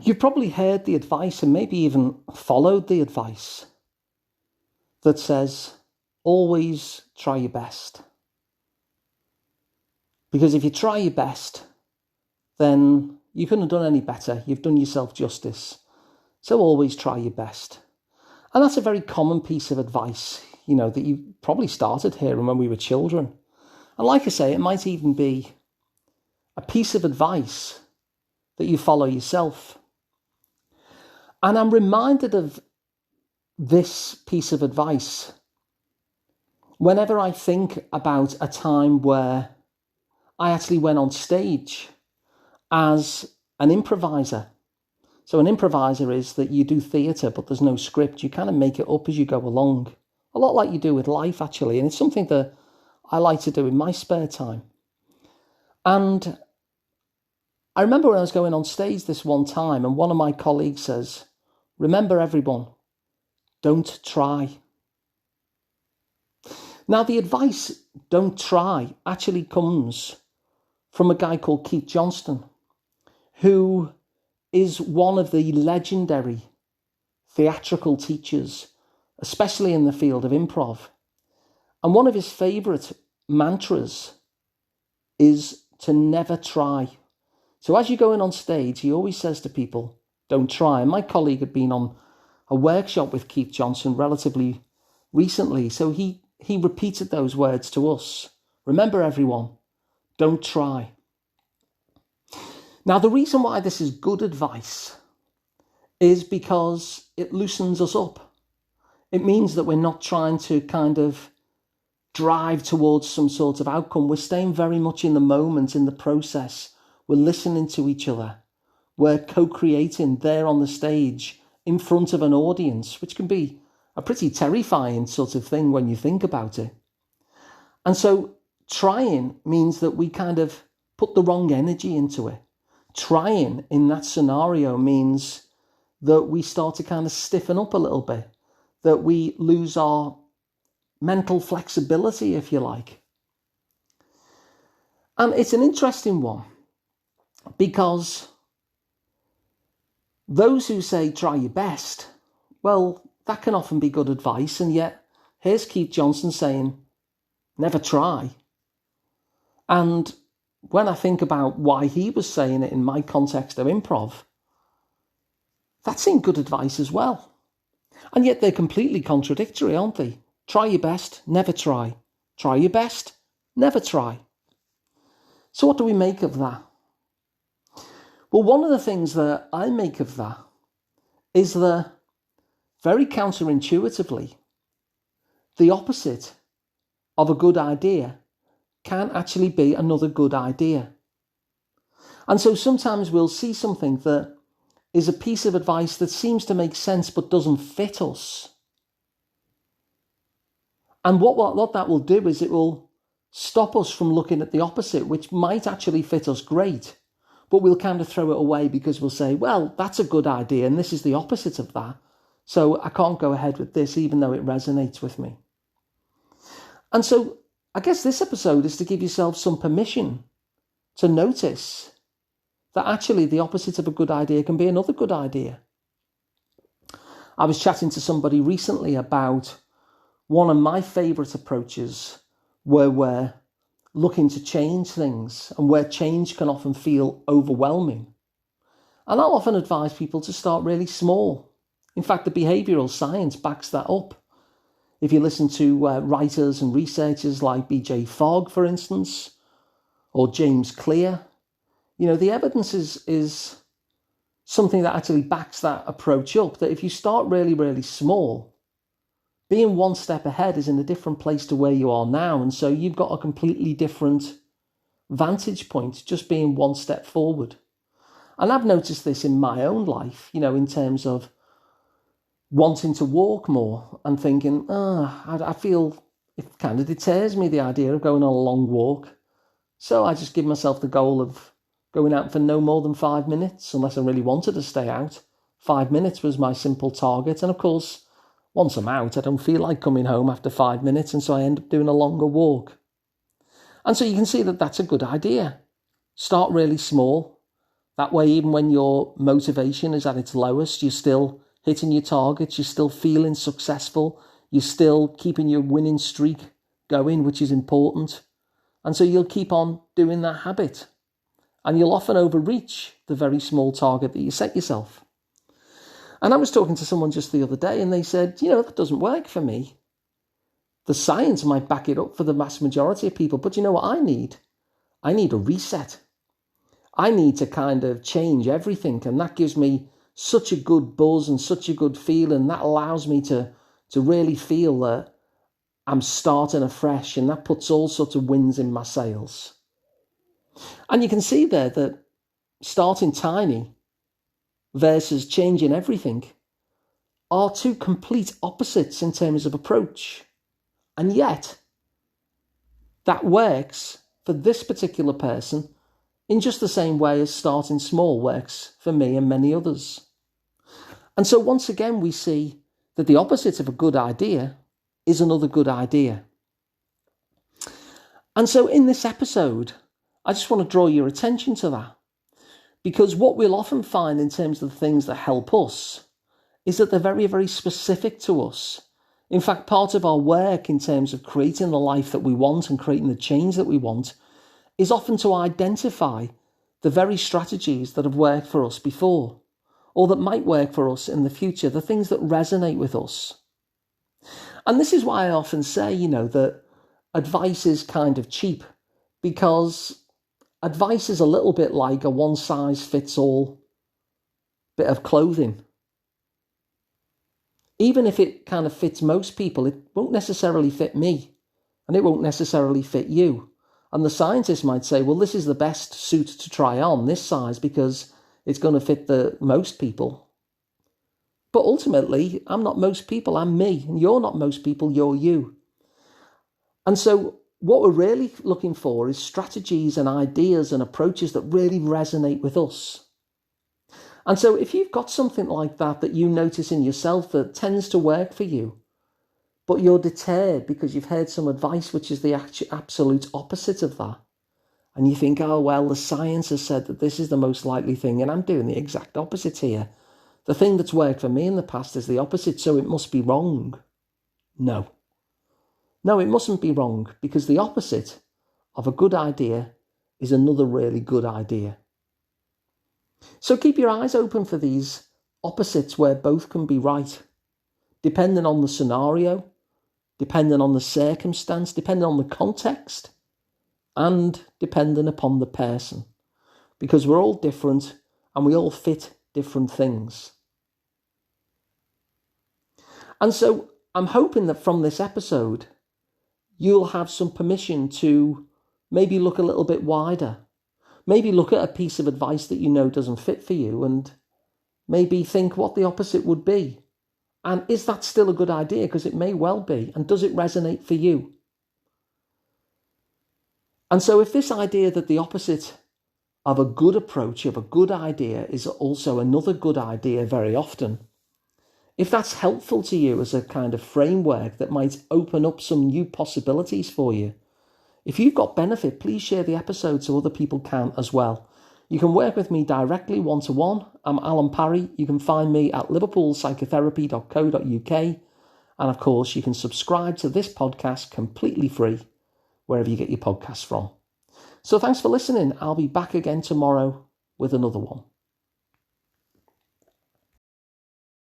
You've probably heard the advice and maybe even followed the advice that says, always try your best. Because if you try your best, then you couldn't have done any better. You've done yourself justice. So always try your best. And that's a very common piece of advice, that you probably started hearing when we were children. And like I say, it might even be a piece of advice that you follow yourself. And I'm reminded of this piece of advice whenever I think about a time where I actually went on stage as an improviser. So an improviser is that you do theatre, but there's no script. You kind of make it up as you go along. A lot like you do with life, actually. And it's something that I like to do in my spare time. And I remember when I was going on stage this one time, and one of my colleagues says, "Remember, everyone, don't try." Now, the advice, don't try, actually comes from a guy called Keith Johnston, who is one of the legendary theatrical teachers, especially in the field of improv. And one of his favourite mantras is to never try. So as you're going on stage, he always says to people, don't try. And my colleague had been on a workshop with Keith Johnston relatively recently, so he repeated those words to us. Remember, everyone, don't try. Now, the reason why this is good advice is because it loosens us up. It means that we're not trying to kind of drive towards some sort of outcome. We're staying very much in the moment, in the process. We're listening to each other. We're co-creating there on the stage in front of an audience, which can be a pretty terrifying sort of thing when you think about it. And so trying means that we kind of put the wrong energy into it. Trying in that scenario means that we start to kind of stiffen up a little bit, that we lose our mental flexibility, if you like. And it's an interesting one because those who say try your best, well, that can often be good advice. And yet here's Keith Johnston saying, never try. And when I think about why he was saying it in my context of improv, that seemed good advice as well. And yet they're completely contradictory, aren't they? Try your best, never try. Try your best, never try. So what do we make of that? Well, one of the things that I make of that is that very counterintuitively, the opposite of a good idea can actually be another good idea. And so sometimes we'll see something that is a piece of advice that seems to make sense but doesn't fit us. And what that will do is it will stop us from looking at the opposite, which might actually fit us great, but we'll kind of throw it away because we'll say, well, that's a good idea and this is the opposite of that. So I can't go ahead with this even though it resonates with me. And so I guess this episode is to give yourself some permission to notice that actually the opposite of a good idea can be another good idea. I was chatting to somebody recently about one of my favourite approaches where we're looking to change things and where change can often feel overwhelming. And I'll often advise people to start really small. In fact, the behavioural science backs that up. If you listen to writers and researchers like B.J. Fogg, for instance, or James Clear, the evidence is something that actually backs that approach up, that if you start really, really small, being one step ahead is in a different place to where you are now. And so you've got a completely different vantage point, just being one step forward. And I've noticed this in my own life, in terms of wanting to walk more and thinking, I feel it kind of deters me, the idea of going on a long walk. So I just give myself the goal of going out for no more than 5 minutes, unless I really wanted to stay out. 5 minutes was my simple target. And of course, once I'm out, I don't feel like coming home after 5 minutes, and so I end up doing a longer walk. And so you can see that that's a good idea. Start really small. That way, even when your motivation is at its lowest, you're still hitting your targets, you're still feeling successful, you're still keeping your winning streak going, which is important. And so you'll keep on doing that habit. And you'll often overreach the very small target that you set yourself. And I was talking to someone just the other day and they said, that doesn't work for me. The science might back it up for the vast majority of people, but you know what I need? I need a reset. I need to kind of change everything, and that gives me such a good buzz and such a good feeling. That allows me to really feel that I'm starting afresh, and that puts all sorts of winds in my sails. And you can see there that starting tiny versus changing everything are two complete opposites in terms of approach. And yet, that works for this particular person in just the same way as starting small works for me and many others. And so once again, we see that the opposite of a good idea is another good idea. And so in this episode, I just want to draw your attention to that. Because what we'll often find in terms of the things that help us is that they're very, very specific to us. In fact, part of our work in terms of creating the life that we want and creating the change that we want is often to identify the very strategies that have worked for us before, or that might work for us in the future, the things that resonate with us. And this is why I often say, that advice is kind of cheap, because advice is a little bit like a one-size-fits-all bit of clothing. Even if it kind of fits most people, it won't necessarily fit me, and it won't necessarily fit you. And the scientists might say, well, this is the best suit to try on, this size, because it's going to fit the most people. But ultimately, I'm not most people, I'm me. And you're not most people, you're you. And so what we're really looking for is strategies and ideas and approaches that really resonate with us. And so if you've got something like that you notice in yourself that tends to work for you, but you're deterred because you've heard some advice which is the absolute opposite of that, and you think, oh, well, the science has said that this is the most likely thing, and I'm doing the exact opposite here. The thing that's worked for me in the past is the opposite, so it must be wrong. No, it mustn't be wrong, because the opposite of a good idea is another really good idea. So keep your eyes open for these opposites where both can be right, depending on the scenario, depending on the circumstance, depending on the context, and depending upon the person. Because we're all different and we all fit different things. And so I'm hoping that from this episode, you'll have some permission to maybe look a little bit wider. Maybe look at a piece of advice that you know doesn't fit for you and maybe think what the opposite would be. And is that still a good idea? Because it may well be. And does it resonate for you? And so if this idea that the opposite of a good approach, of a good idea, is also another good idea very often, if that's helpful to you as a kind of framework that might open up some new possibilities for you, if you've got benefit, please share the episode so other people can as well. You can work with me directly one-to-one. I'm Alun Parry. You can find me at liverpoolpsychotherapy.co.uk. And of course, you can subscribe to this podcast completely free wherever you get your podcasts from. So thanks for listening. I'll be back again tomorrow with another one.